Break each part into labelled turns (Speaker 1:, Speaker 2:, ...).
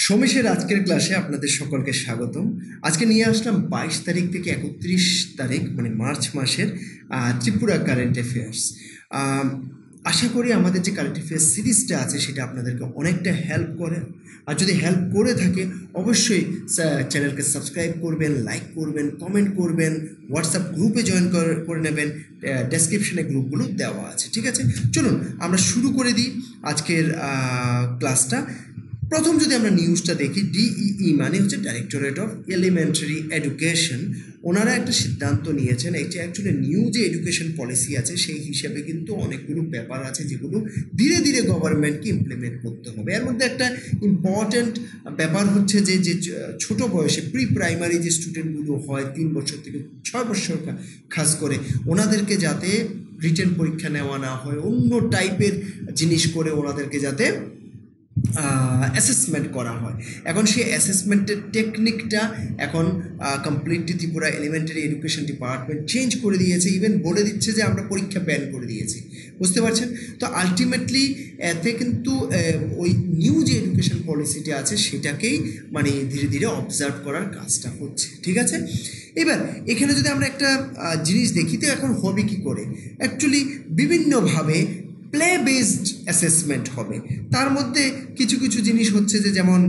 Speaker 1: সোমেশের আজকের ক্লাসে আপনাদের সকলকে স্বাগতম। আজকে নিয়ে আসলাম 22 তারিখ থেকে 31 তারিখ মানে মার্চ মাসের ত্রিপুরা কারেন্ট অ্যাফেয়ার্স। আশা করি আমাদের যে কারেন্ট অ্যাফেয়ার্স সিরিজটা আছে সেটা আপনাদেরকে অনেকটা হেল্প করে। আর যদি হেল্প করে থাকে অবশ্যই চ্যানেলকে সাবস্ক্রাইব করবেন, লাইক করবেন, কমেন্ট করবেন, হোয়াটসঅ্যাপ গ্রুপে জয়েন করে নেবেন। ডেসক্রিপশনে গ্রুপগুলো দেওয়া আছে, ঠিক আছে? চলুন আমরা শুরু করে দিই আজকের ক্লাসটা। প্রথম যদি আমরা নিউজটা দেখি, ডিইই মানে হচ্ছে ডাইরেক্টরেট অফ এলিমেন্টারি এডুকেশন, ওনারা একটা সিদ্ধান্ত নিয়েছেন। এটা অ্যাকচুয়ালি নিউ যে এডুকেশন পলিসি আছে সেই হিসাবে কিন্তু অনেকগুলো ব্যাপার আছে যেগুলো ধীরে ধীরে গভর্নমেন্টকে ইমপ্লিমেন্ট করতে হবে। এর মধ্যে একটা ইম্পর্ট্যান্ট ব্যাপার হচ্ছে যে ছোটো বয়সে প্রি প্রাইমারি যে স্টুডেন্টগুলো হয় 3 বছর থেকে 6 বছর খাস করে, ওনাদেরকে যাতে রিটেন পরীক্ষা নেওয়া না হয়, অন্য টাইপের জিনিস করে ওনাদেরকে যাতে অ্যাসেসমেন্ট করা হয়। এখন সেই অ্যাসেসমেন্টের টেকনিকটা এখন completely Tripura elementary education department change করে দিয়েছে, ইভেন বলে দিচ্ছে যে আমরা পরীক্ষা ব্যান করে দিয়েছি, বুঝতে পারছেন? তো আলটিমেটলি এতে কিন্তু ওই নিউ যে এডুকেশন পলিসিটা আছে সেটাকেই মানে ধীরে ধীরে অবজার্ভ করার কাজটা হচ্ছে, ঠিক আছে? এবার এখানে যদি আমরা একটা জিনিস দেখি, তো এখন হবে কী করে? অ্যাকচুয়ালি বিভিন্নভাবে প্লে বেসড অ্যাসেসমেন্ট হবে। তার মধ্যে কিছু কিছু জিনিস হচ্ছে যে যেমন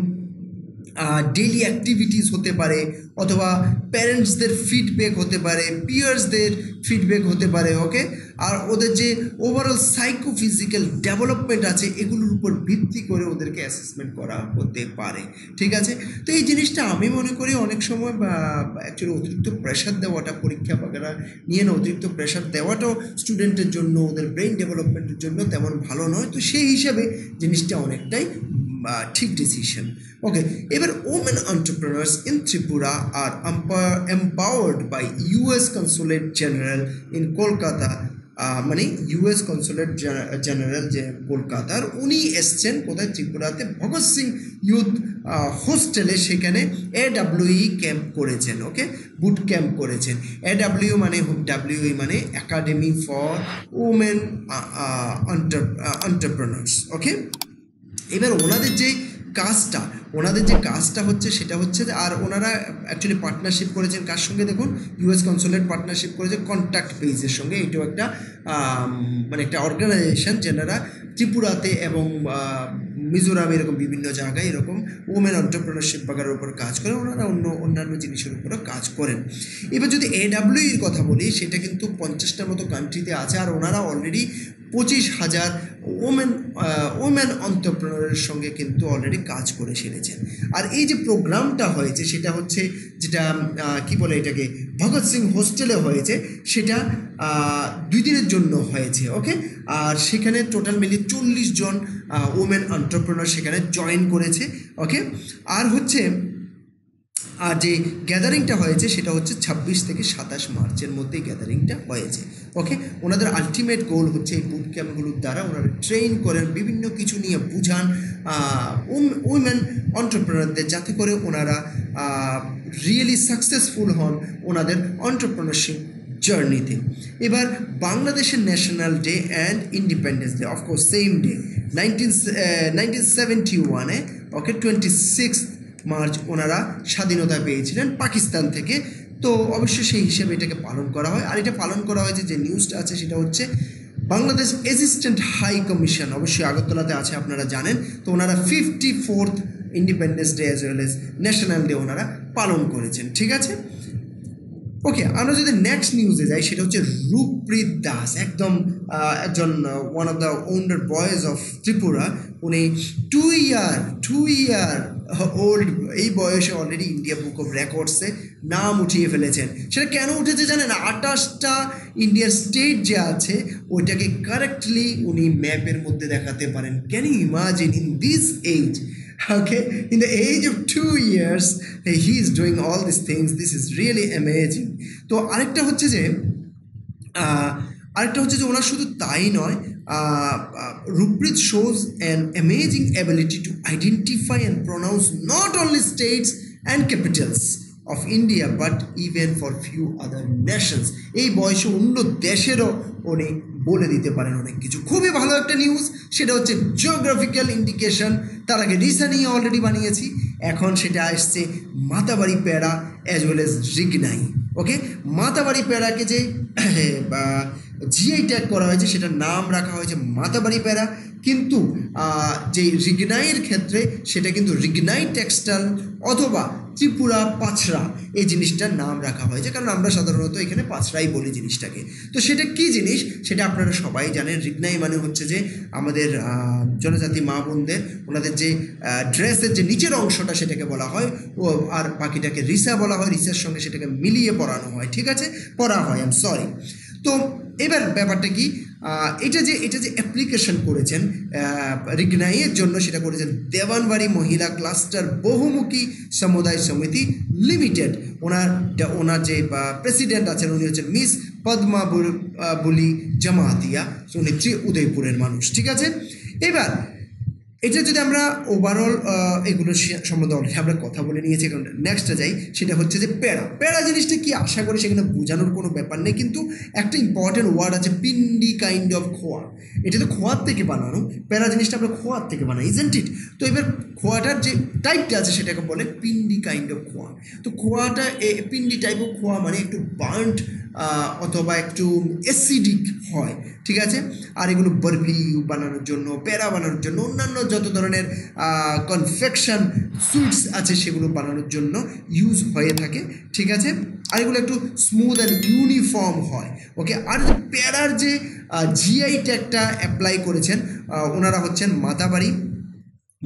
Speaker 1: ডেইলি অ্যাক্টিভিটিস হতে পারে, অথবা প্যারেন্টসদের ফিডব্যাক হতে পারে, পিয়ার্সদের ফিডব্যাক হতে পারে, ওকে? আর ওদের যে ওভারঅল সাইকোফিজিক্যাল ডেভেলপমেন্ট আছে এগুলোর উপর ভিত্তি করে ওদেরকে অ্যাসেসমেন্ট করা হতে পারে, ঠিক আছে? তো এই জিনিসটা আমি মনে করি অনেক সময় অ্যাকচুয়ালি অতিরিক্ত প্রেশার দেওয়াটা, পরীক্ষা বাগেরা নিয়ে না অতিরিক্ত প্রেশার দেওয়াটাও স্টুডেন্টের জন্য, ওদের ব্রেইন ডেভেলপমেন্টের জন্য তেমন ভালো নয়। তো সেই হিসাবে জিনিসটা অনেকটাই ঠিক ডিসিশন, ওকে? এবার women entrepreneurs in Tripura are empowered by US Consulate General in Kolkata, মানে ইউএস কনসুলেট জেনারেল যে কলকাতার, উনি এসছেন কোথায়? ত্রিপুরাতে ভগৎ সিং ইউথ হোস্টেলে, সেখানে AWE ক্যাম্প করেছেন, ওকে? বুট ক্যাম্প করেছেন। AWE মানে একাডেমি ফর ওমেন এন্টারপ্রেনার্স, ওকে? এবার ওনাদের যে কাজটা হচ্ছে সেটা হচ্ছে, আর ওনারা অ্যাকচুয়ালি পার্টনারশিপ করেছেন কার সঙ্গে? দেখুন, ইউএস কনসুলেট পার্টনারশিপ করেছে কন্ট্যাক্ট পেজের সঙ্গে। এটাও একটা মানে একটা অর্গানাইজেশন যেনারা ত্রিপুরাতে এবং মিজোরাম এরকম বিভিন্ন জায়গায় এরকম ওমেন এন্টারপ্রেনারশিপ বাগারের উপর কাজ করে। ওনারা অন্যান্য জিনিসের উপরও কাজ করেন। এবার যদি AWEর কথা বলি, সেটা কিন্তু 50টার মতো কান্ট্রিতে আছে, আর ওনারা অলরেডি 25,000 ওমেন এন্টারপ্রেনারের সঙ্গে কিন্তু অলরেডি কাজ করে সেরেছেন। আর এই যে প্রোগ্রামটা হয়েছে সেটা হচ্ছে, যেটা কি বলে এটাকে, ভগৎ সিং হোস্টেলে হয়েছে, সেটা 2 দিনের জন্য হয়েছে, ওকে? আর সেখানে টোটাল মিলিয়ে 40 জন ওমেন এন্টারপ্রেনার সেখানে জয়েন করেছে, ওকে? আর হচ্ছে আর যে গ্যাদারিংটা হয়েছে সেটা হচ্ছে 26 থেকে 27 মার্চের মধ্যে গ্যাদারিংটা হয়েছে, ওকে? ওনাদের আলটিমেট গোল হচ্ছে এই বুট ক্যাম্পগুলোর দ্বারা ওনারা ট্রেন করেন, বিভিন্ন কিছু নিয়ে বুঝান উইমেন এন্টারপ্রেনারদের, যাতে করে ওনারা রিয়েলি সাকসেসফুল হন ওনাদের এন্টারপ্রেনারশিপ জার্নিতে। এবার বাংলাদেশের national day and independence day, of course same day 1971-এ, ওকে? 26 মার্চ ওনারা স্বাধীনতা পেয়েছিলেন পাকিস্তান থেকে। তো অবশ্যই সেই হিসেবে এটাকে পালন করা হয়। আর এটা পালন করা হয়েছে, যে নিউজটা আছে সেটা হচ্ছে বাংলাদেশ অ্যাসিস্ট্যান্ট হাই কমিশন, অবশ্যই আগরতলাতে আছে, আপনারা জানেন। তো ওনারা 54th independence day as well as national day ওনারা পালন করেছেন, ঠিক আছে? ওকে, আমরা যদি নেক্সট নিউজে যাই, সেটা হচ্ছে রূপপ্রীত দাস, একদম একজন one of the older boys of Tripura. উনি 2 ইয়ার ওল্ড, এই বয়সে অলরেডি ইন্ডিয়া বুক অফ রেকর্ডসে নাম উঠিয়ে ফেলেছেন। সেটা কেন উঠেছে জানেন? 28টা ইন্ডিয়ার স্টেট যে আছে ওইটাকে কারেক্টলি উনি ম্যাপের মধ্যে দেখাতে পারেন। Can you imagine in this age? Okay, in the age of 2 years he is doing all these things. This is really amazing. তো আরেকটা হচ্ছে যে ওনার শুধু তাই নয়, Ruprit shows an amazing ability to identify and pronounce not only states and capitals of India but even for few other nations. এই বয়সে অন্য দেশেরও উনি বলে দিতে পারেন অনেক কিছু। খুবই ভালো একটা নিউজ, সেটা হচ্ছে জিওগ্রাফিক্যাল ইন্ডিকেশন। তার আগে রিসা নিয়ে অলরেডি বানিয়েছি, এখন সেটা আসছে মাতাবাড়ি প্যারা অ্যাজ ওয়েল এজ রিগনাই। ওকে, মাতাবাড়ি প্যারাকে যে জিআই ট্যাগ করা হয়েছে সেটার নাম রাখা হয়েছে মাতাবাড়ি প্যারা, কিন্তু যে রিগনাইয়ের ক্ষেত্রে সেটা কিন্তু রিগনাই টেক্সটাইল অথবা ত্রিপুরা পাছড়া এই জিনিসটার নাম রাখা হয়েছে, কারণ আমরা সাধারণত এখানে পাছড়াই বলি জিনিসটাকে। তো সেটা কি জিনিস সেটা আপনারা সবাই জানেন। রিগনাই মানে হচ্ছে যে আমাদের জনজাতি মা বোনদের ওনাদের যে ড্রেসের যে নিচের অংশটা সেটাকে বলা হয়, ও আর বাকিটাকে রিসা বলা হয়, রিসার সঙ্গে সেটাকে মিলিয়ে পড়ানো হয়, ঠিক আছে, পড়া হয়, আই এম সরি। তো এবার ব্যাপারটা কি, এটা যে অ্যাপ্লিকেশন করেছেন রিগনাইয়ের জন্য, সেটা করেছেন দেওয়ানবাড়ি মহিলা ক্লাস্টার বহুমুখী সমুদায় সমিতি লিমিটেড। ওনার যে প্রেসিডেন্ট আছেন উনি হচ্ছেন মিস পদ্মা বুলি জামাতিয়া, উনি উদয়পুরের মানুষ, ঠিক আছে। এবার এটা যদি আমরা ওভারঅল এগুলো সম্বন্ধে অলরেডি আমরা কথা বলে নিয়েছি, এখন নেক্সটে যাই, সেটা হচ্ছে যে প্যারা জিনিসটা কি, আশা করি সেখানে বোঝানোর কোনো ব্যাপার নেই, কিন্তু একটা ইম্পর্টেন্ট ওয়ার্ড আছে পিন্ডি কাইন্ড অফ খোয়া। এটা তো খোয়ার থেকে বানানো, প্যারা জিনিসটা আমরা খোয়ার থেকে বানাই, ইজেন্ট ইট? তো এবার খোয়াটার যে টাইপটা আছে সেটাকে বলে পিন্ডি কাইন্ড অফ খোয়া। তো খোয়াটা পিন্ডি টাইপ অফ খোয়া মানে একটু বার্ন্ট অথবা একটু অ্যাসিডিক হয়, ঠিক আছে। আর এগুলো বরফি বানানোর জন্য, প্যারা বানানোর জন্য, অন্যান্য যত ধরনের কনফেকশন সুইটস আছে সেগুলো বানানোর জন্য ইউজ হয়ে থাকে, ঠিক আছে। আর এগুলো একটু স্মুথ অ্যান্ড ইউনিফর্ম হয়, ওকে। আর প্যারার যে জিআই ট্যাগটা অ্যাপ্লাই করেছেন ওনারা হচ্ছেন মাতাবাড়ি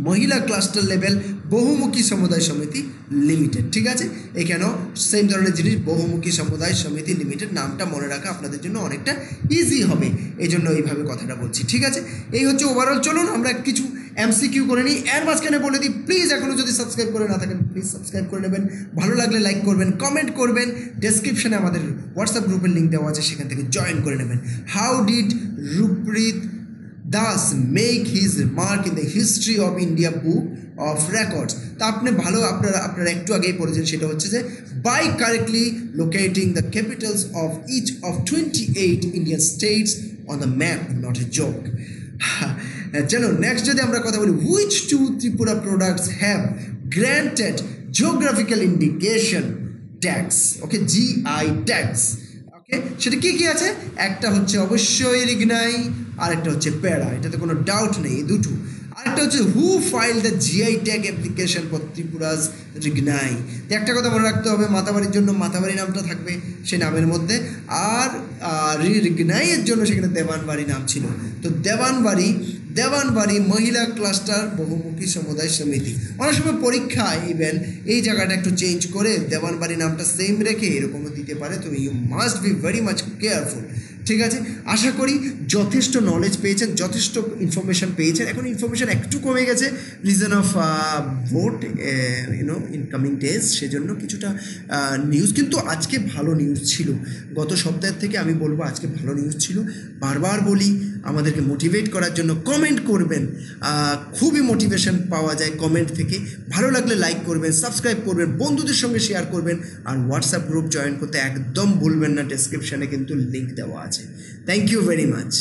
Speaker 1: মহিলা ক্লাস্টার লেভেল বহুমুখী সমুদায় সমিতি লিমিটেড, ঠিক আছে। এখানেও সেম ধরনের জিনিস, বহুমুখী সমুদায় সমিতি লিমিটেড, নামটা মনে রাখা আপনাদের জন্য অনেকটা ইজি হবে, এই জন্য এইভাবে কথাটা বলছি, ঠিক আছে। এই হচ্ছে ওভারঅল। চলুন আমরা কিছু এমসিকিউ করে নিই। এর মাঝখানে বলে দিই, প্লিজ এখনও যদি সাবস্ক্রাইব করে না থাকেন প্লিজ সাবস্ক্রাইব করে নেবেন, ভালো লাগলে লাইক করবেন, কমেন্ট করবেন, ডেসক্রিপশানে আমাদের হোয়াটসঅ্যাপ গ্রুপের লিঙ্ক দেওয়া আছে, সেখান থেকে জয়েন করে নেবেন। How did Rooppreet Das make his mark in the history of India book of records? তা আপনি ভালো আপনারা একটু আগেই পড়েছেন, সেটা হচ্ছে যে by correctly locating the capitals of each of 28 Indian states on the map, not a joke. চলো নেক্সট যদি আমরা কথা বলি, which two Tripura products have granted geographical indication tags, okay, GI tags, okay. সেটা কী কী আছে? একটা হচ্ছে অবশ্যই রিগনাই, আরেকটা হচ্ছে প্যারা, এটাতে কোনো ডাউট নেই, এই দুটো। আরেকটা হচ্ছে who filed the GI tag application for Tripura's Rignai. তো একটা কথা মনে রাখতে হবে, মাতাবাড়ির জন্য মাতাবাড়ি নামটা থাকবে সেই নামের মধ্যে, আর রিগনাইয়ের জন্য সেখানে দেওয়ানবাড়ি নাম ছিল। তো দেওয়ানবাড়ি মহিলা ক্লাস্টার বহুমুখী সমুদায় সমিতি। অনেক সময় পরীক্ষায় ইভেন এই জায়গাটা একটু চেঞ্জ করে দেওয়ানবাড়ি নামটা সেম রেখে এরকমও দিতে পারে, তো you must be very much careful, ঠিক আছে। আশা করি যথেষ্ট নলেজ পেয়েছেন, যথেষ্ট ইনফরমেশান পেয়েছেন। এখন ইনফরমেশান একটু কমে গেছে reason of vote in coming days, সেজন্য কিছুটা নিউজ, কিন্তু আজকে ভালো নিউজ ছিল। গত সপ্তাহের থেকে আমি বলবো আজকে ভালো নিউজ ছিল। বারবার বলি আমাদেরকে মোটিভেট করার জন্য কমেন্ট করবেন, খুবই মোটিভেশন পাওয়া যায় কমেন্ট থেকে। ভালো লাগলে লাইক করবেন, সাবস্ক্রাইব করবেন, বন্ধুদের সঙ্গে শেয়ার করবেন, আর হোয়াটসঅ্যাপ গ্রুপ জয়েন করতে একদম ভুলবেন না, ডেসক্রিপশানে কিন্তু লিঙ্ক দেওয়া আছে। Thank you very much.